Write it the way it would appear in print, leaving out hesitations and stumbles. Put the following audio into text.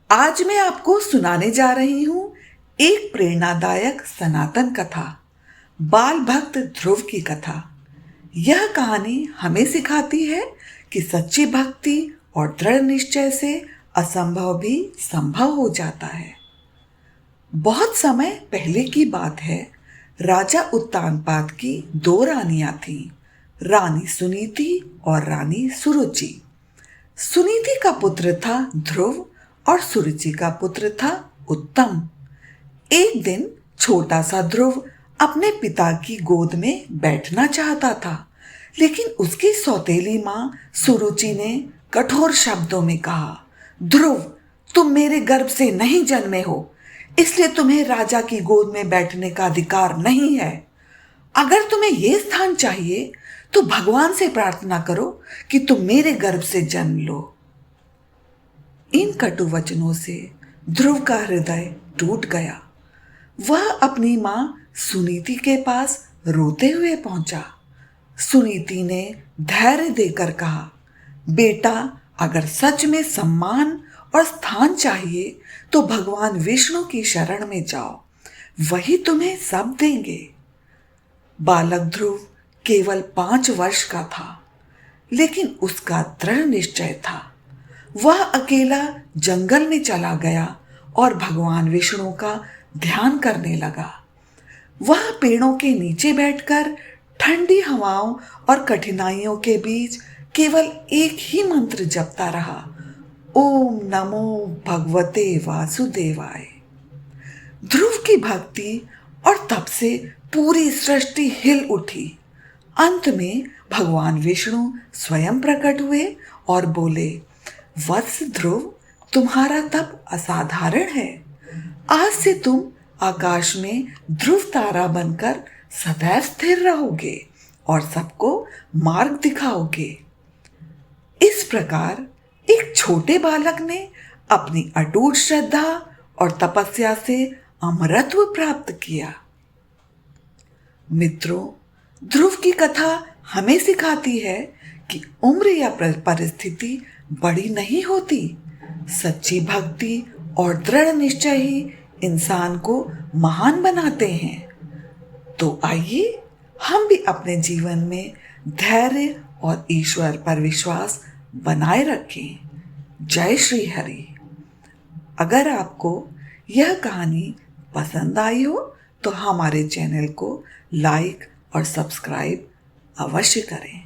आज मैं आपको सुनाने जा रही हूं एक प्रेरणादायक सनातन कथा, बाल भक्त ध्रुव की कथा। यह कहानी हमें सिखाती है कि सच्ची भक्ति और दृढ़ निश्चय से असंभव भी संभव हो जाता है। बहुत समय पहले की बात है। राजा उत्तानपाद की दो रानियां थीं, रानी सुनीति और रानी सुरुचि। सुनीति का पुत्र था ध्रुव और सुरुचि का पुत्र था उत्तम। एक दिन छोटा सा ध्रुव अपने पिता की गोद में बैठना चाहता था, लेकिन उसकी सौतेली मां सुरुचि ने कठोर शब्दों में कहा, ध्रुव, तुम मेरे गर्भ से नहीं जन्मे हो, इसलिए तुम्हें राजा की गोद में बैठने का अधिकार नहीं है। अगर तुम्हें यह स्थान चाहिए तो भगवान से प्रार्थना करो कि तुम मेरे गर्भ से जन्म लो। इन कटु वचनों से ध्रुव का हृदय टूट गया। वह अपनी मां सुनीति के पास रोते हुए पहुंचा। सुनीति ने धैर्य देकर कहा, बेटा, अगर सच में सम्मान और स्थान चाहिए तो भगवान विष्णु की शरण में जाओ, वही तुम्हें सब देंगे। बालक ध्रुव केवल 5 वर्ष का था, लेकिन उसका दृढ़ निश्चय था। वह अकेला जंगल में चला गया और भगवान विष्णु का ध्यान करने लगा। वह पेड़ों के नीचे बैठकर ठंडी हवाओं और कठिनाइयों के बीच केवल एक ही मंत्र जपता रहा, ओम नमो भगवते वासुदेवाय। ध्रुव की भक्ति और तप से पूरी सृष्टि हिल उठी। अंत में भगवान विष्णु स्वयं प्रकट हुए और बोले, वत्स ध्रुव, तुम्हारा तप असाधारण है। आज से तुम आकाश में ध्रुव तारा बनकर सदैव स्थिर रहोगे और सबको मार्ग दिखाओगे। इस प्रकार एक छोटे बालक ने अपनी अटूट श्रद्धा और तपस्या से अमरत्व प्राप्त किया। मित्रों, ध्रुव की कथा हमें सिखाती है कि उम्र या परिस्थिति बड़ी नहीं होती। सच्ची भक्ति और दृढ़ निश्चय ही इंसान को महान बनाते हैं। तो आइए हम भी अपने जीवन में धैर्य और ईश्वर पर विश्वास बनाए रखें। जय श्री हरि। अगर आपको यह कहानी पसंद आई हो तो हमारे चैनल को लाइक और सब्सक्राइब अवश्य करें।